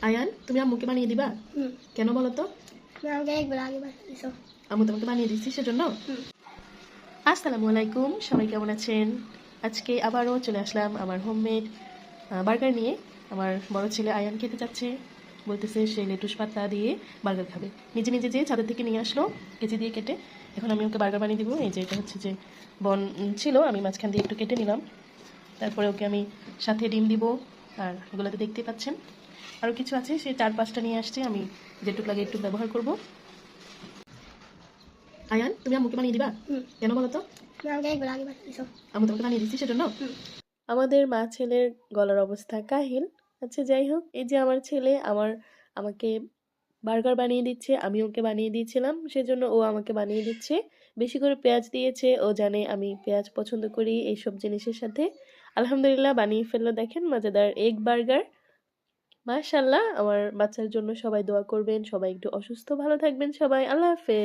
আয়ান, তুমি আম্মুকে বানিয়ে দিবা? কেন বলো তো? আম্মু তোমাকে বানিয়ে দিচ্ছি সেজন্য। আসসালামু আলাইকুম, সবাই কেমন আছেন? আজকে আবারও চলে আসলাম আমার হোমমেড বার্গার নিয়ে। আমার বড় ছেলে আয়ান খেতে চাচ্ছে, বলতেছে সে লেটুস পাতা দিয়ে বার্গার খাবে। নিজে নিজে যে ছাদের থেকে নিয়ে আসলো কেচি দিয়ে কেটে। এখন আমি ওকে বার্গার বানিয়ে দিব। এই যে এটা হচ্ছে যে বন ছিল, আমি মাঝখান দিয়ে একটু কেটে নিলাম। তারপরে ওকে আমি সাথে ডিম দিব। আর এগুলোতে দেখতেই পাচ্ছেন আরও কিছু আছে, সে 4-5টা নিয়ে আসছে, আমি যেটুকু লাগে একটু ব্যবহার করব। আয়ান, তুমি আম্মুকে বানিয়ে দিবা? কেন বলো তো? আম্মু তোমাকে বানিয়ে দিচ্ছি সেজন্য। আমাদের মা ছেলের গলার অবস্থা কাহিল। আচ্ছা যাই হোক, এই যে আমার ছেলে আমাকে বার্গার বানিয়ে দিচ্ছে, আমি ওকে বানিয়ে দিয়েছিলাম সেজন্য ও আমাকে বানিয়ে দিচ্ছে। বেশি করে পেঁয়াজ দিয়েছে, ও জানে আমি পেঁয়াজ পছন্দ করি এইসব জিনিসের সাথে। আলহামদুলিল্লাহ বানিয়ে ফেললো, দেখেন মজাদার এগ বার্গার। মাশাআল্লাহ, আমার বাচ্চার জন্য সবাই দোয়া করবেন, সবাই একটু অসুস্থ, ভালো থাকবেন সবাই, আল্লাহ হাফেজ।